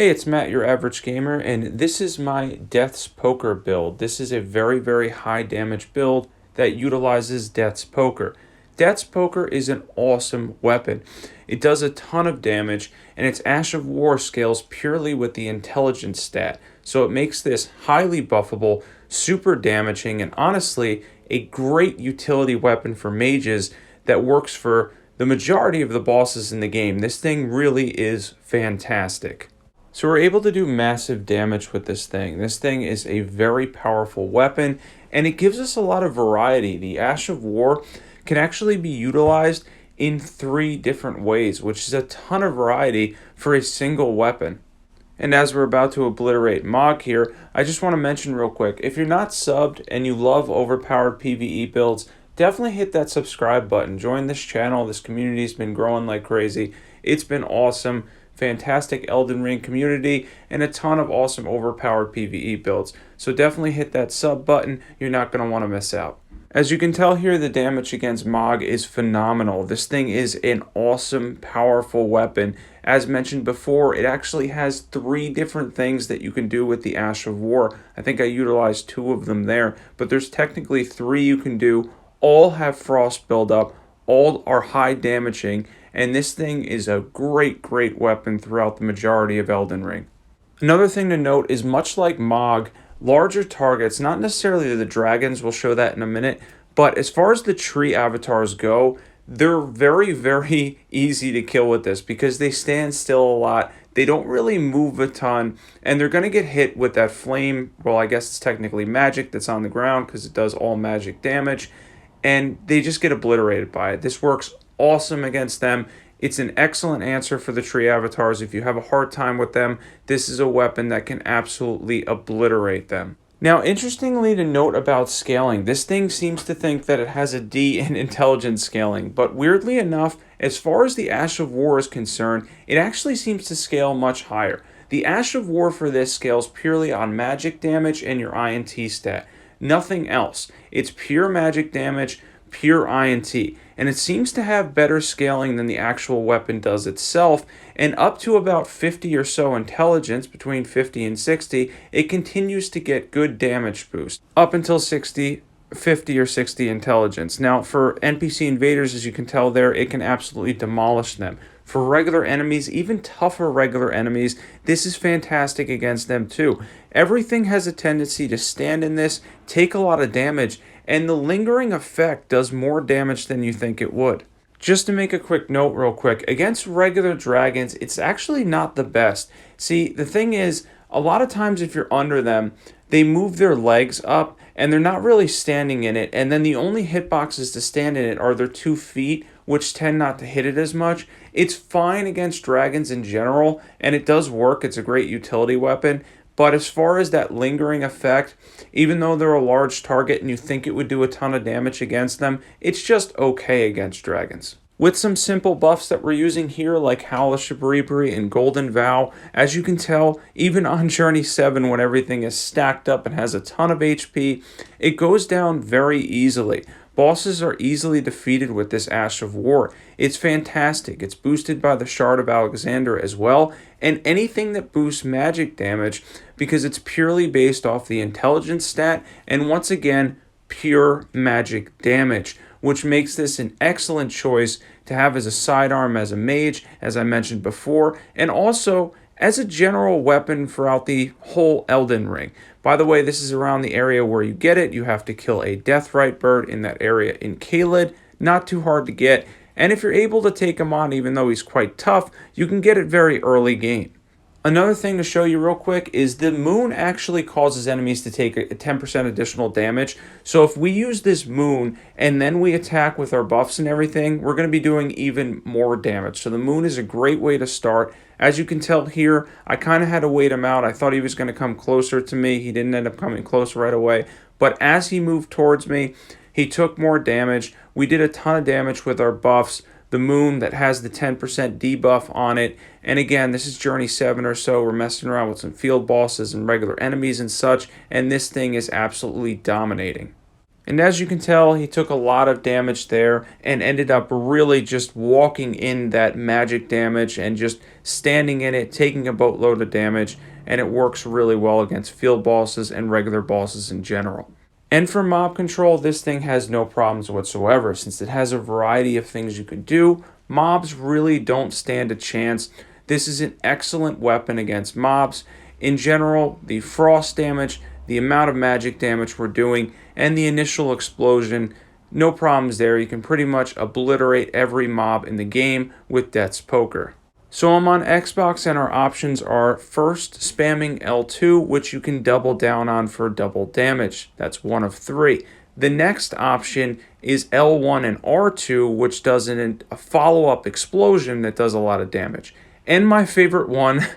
Hey, it's Matt, your average gamer, and this is my Death's Poker build. This is a very, very high damage build that utilizes Death's Poker. Death's Poker is an awesome weapon. It does a ton of damage, and its Ash of War scales purely with the intelligence stat. So it makes this highly buffable, super damaging, and honestly, a great utility weapon for mages that works for the majority of the bosses in the game. This thing really is fantastic. So we're able to do massive damage with this thing. This thing is a very powerful weapon, and it gives us a lot of variety. The Ash of War can actually be utilized in 3 different ways, which is a ton of variety for a single weapon. And as we're about to obliterate Mog here, I just want to mention real quick, if you're not subbed and you love overpowered PvE builds, definitely hit that subscribe button. Join this channel. This community's been growing like crazy. It's been awesome. Fantastic Eldenring community and a ton of awesome overpowered PvE builds. So definitely hit that sub button. You're not going to want to miss out. As you can tell here, the damage against Mog is phenomenal. This thing is an awesome, powerful weapon. As mentioned before, it actually has 3 different things that you can do with the Ash of War. I think I utilized 2 of them there, but there's technically 3 you can do. All have frost buildup, all are high damaging, and this thing is a great weapon throughout the majority of Elden Ring. Another thing to note is, much like Mog, larger targets, not necessarily the dragons, we'll show that in a minute, but as far as the tree avatars go, they're very easy to kill with this because they stand still a lot, they don't really move a ton, and they're going to get hit with that flame, well, I guess it's technically magic that's on the ground because it does all magic damage, and they just get obliterated by it. This works awesome against them. It's an excellent answer for the tree avatars. If you have a hard time with them, this is a weapon that can absolutely obliterate them. Now, interestingly to note about scaling, this thing seems to think that it has a D in intelligence scaling, but weirdly enough, as far as the Ash of War is concerned, it actually seems to scale much higher. The Ash of War for this scales purely on magic damage and your INT stat. Nothing else. It's pure magic damage, pure INT, and it seems to have better scaling than the actual weapon does itself, and up to about 50 or so intelligence, between 50 and 60, it continues to get good damage boost, up until 60, 50 or 60 intelligence. Now, for NPC invaders, as you can tell there, it can absolutely demolish them. For regular enemies, even tougher regular enemies, this is fantastic against them too. Everything has a tendency to stand in this, take a lot of damage, and the lingering effect does more damage than you think it would. Just to make a quick note real quick, against regular dragons, it's actually not the best. See, the thing is, a lot of times if you're under them, they move their legs up, and they're not really standing in it, and then the only hitboxes to stand in it are their 2 feet, which tend not to hit it as much. It's fine against dragons in general, and it does work. It's a great utility weapon. But as far as that lingering effect, even though they're a large target and you think it would do a ton of damage against them, it's just okay against dragons. With some simple buffs that we're using here, like Howl, Shabribri, and Golden Vow, as you can tell, even on Journey 7, when everything is stacked up and has a ton of HP, it goes down very easily. Bosses are easily defeated with this Ash of War. It's fantastic. It's boosted by the Shard of Alexander as well, and anything that boosts magic damage, because it's purely based off the intelligence stat, and once again, pure magic damage, which makes this an excellent choice to have as a sidearm as a mage, as I mentioned before, and also as a general weapon throughout the whole Elden Ring. By the way, this is around the area where you get it. You have to kill a Deathrite bird in that area in Caelid. Not too hard to get, and if you're able to take him on, even though he's quite tough, you can get it very early game. Another thing to show you real quick is the moon actually causes enemies to take a 10% additional damage. So if we use this moon and then we attack with our buffs and everything, we're going to be doing even more damage. So the moon is a great way to start. As you can tell here, I kind of had to wait him out. I thought he was going to come closer to me. He didn't end up coming close right away. But as he moved towards me, he took more damage. We did a ton of damage with our buffs. The moon that has the 10% debuff on it. And again, this is Journey 7 or so. We're messing around with some field bosses and regular enemies and such, and this thing is absolutely dominating. And as you can tell, he took a lot of damage there and ended up really just walking in that magic damage and just standing in it, taking a boatload of damage, and it works really well against field bosses and regular bosses in general. And for mob control, this thing has no problems whatsoever. Since it has a variety of things you can do, mobs really don't stand a chance. This is an excellent weapon against mobs. In general, the frost damage, the amount of magic damage we're doing, and the initial explosion, no problems there. You can pretty much obliterate every mob in the game with Death's Poker. So I'm on Xbox and our options are first spamming L2, which you can double down on for double damage. That's one of three. The next option is L1 and R2, which does a follow-up explosion that does a lot of damage. And my favorite one,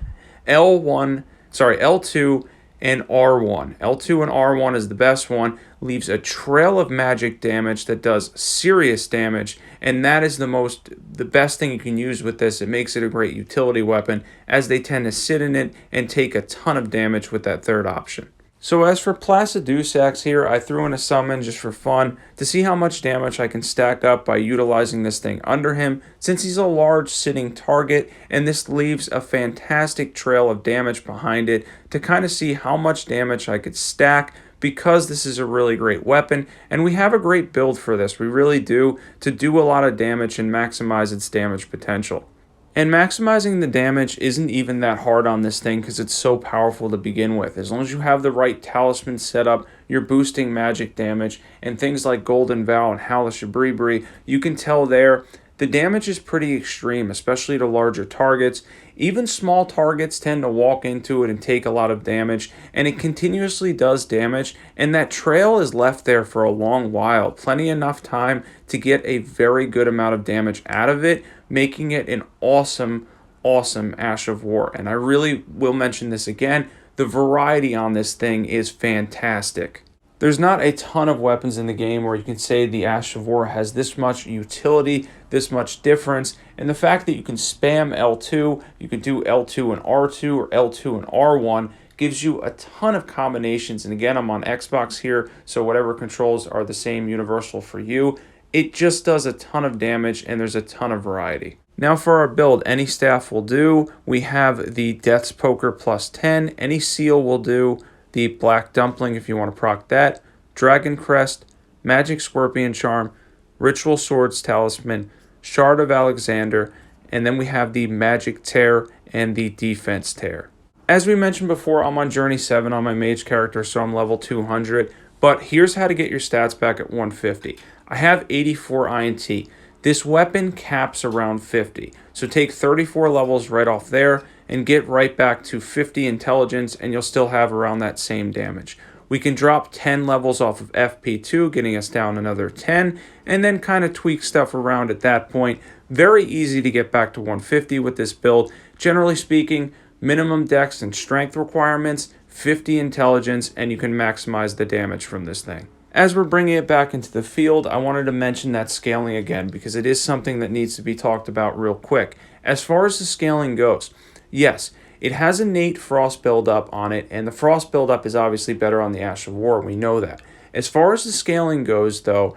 L2 and R1. L2 and R1 is the best one, leaves a trail of magic damage that does serious damage, and that is the best thing you can use with this. It makes it a great utility weapon, as they tend to sit in it and take a ton of damage with that third option. So as for Placidusax here, I threw in a summon just for fun to see how much damage I can stack up by utilizing this thing under him, since he's a large sitting target, and this leaves a fantastic trail of damage behind it to kind of see how much damage I could stack, because this is a really great weapon, and we have a great build for this. We really do, to do a lot of damage and maximize its damage potential. And maximizing the damage isn't even that hard on this thing because it's so powerful to begin with. As long as you have the right talisman set up, you're boosting magic damage, and things like Golden Vow and Howl, Shabribri, you can tell there the damage is pretty extreme, especially to larger targets. Even small targets tend to walk into it and take a lot of damage, and it continuously does damage, and that trail is left there for a long while. Plenty enough time to get a very good amount of damage out of it, making it an awesome Ash of War. And I really will mention this again, the variety on this thing is fantastic. There's not a ton of weapons in the game where you can say the Ash of War has this much utility, this much difference, and the fact that you can spam L2, you can do L2 and R2 or L2 and R1, gives you a ton of combinations. And again, I'm on Xbox here, so whatever controls are the same universal for you. It just does a ton of damage, and there's a ton of variety. Now for our build, any staff will do. We have the Death's Poker plus 10, any seal will do. The Black Dumpling if you want to proc that, Dragoncrest, Magic Scorpion Charm, Ritual Swords Talisman, Shard of Alexander, and then we have the Magic Tear and the Defense Tear. As we mentioned before, I'm on Journey 7 on my mage character, so I'm level 200, but here's how to get your stats back at 150. I have 84 INT. This weapon caps around 50, so take 34 levels right off there and get right back to 50 intelligence, and you'll still have around that same damage. We can drop 10 levels off of FP2, getting us down another 10, and then kind of tweak stuff around at that point. Very easy to get back to 150 with this build. Generally speaking, minimum dex and strength requirements, 50 intelligence, and you can maximize the damage from this thing. As we're bringing it back into the field, I wanted to mention that scaling again, because it is something that needs to be talked about real quick. As far as the scaling goes, yes, it has innate frost buildup on it, and the frost buildup is obviously better on the Ash of War, we know that. As far as the scaling goes, though,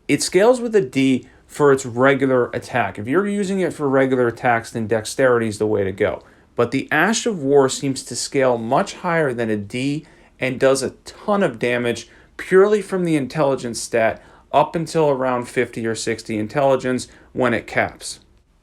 it scales with a D for its regular attack. If you're using it for regular attacks, then dexterity is the way to go. But the Ash of War seems to scale much higher than a D and does a ton of damage purely from the intelligence stat up until around 50 or 60 intelligence when it caps.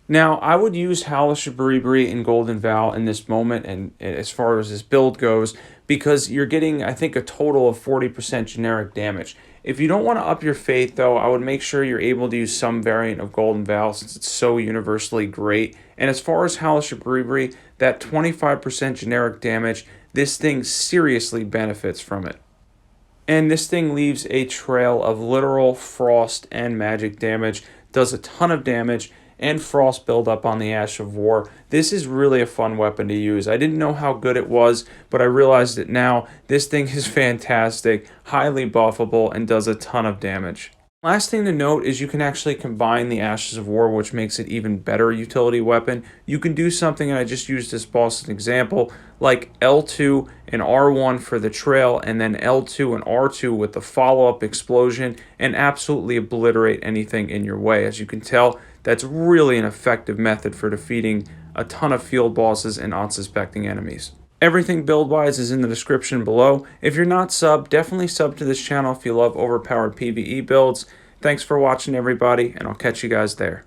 Now, I would use Howl, Shabribri, and Golden Vow in this moment, and as far as this build goes, because you're getting, I think, a total of 40% generic damage. If you don't want to up your faith, though, I would make sure you're able to use some variant of Golden Vow, since it's so universally great. And as far as Howl, Shabribri, that 25% generic damage, this thing seriously benefits from it. And this thing leaves a trail of literal frost and magic damage, does a ton of damage, and frost buildup on the Ash of War. This is really a fun weapon to use. I didn't know how good it was, but I realized it now. This thing is fantastic, highly buffable, and does a ton of damage. Last thing to note is you can actually combine the Ashes of War, which makes it even better utility weapon. You can do something, and I just used this boss as an example, like L2 and R1 for the trail, and then L2 and R2 with the follow-up explosion, and absolutely obliterate anything in your way. As you can tell, that's really an effective method for defeating a ton of field bosses and unsuspecting enemies. Everything build-wise is in the description below. If you're not subbed, definitely sub to this channel if you love overpowered PvE builds. Thanks for watching, everybody, and I'll catch you guys there.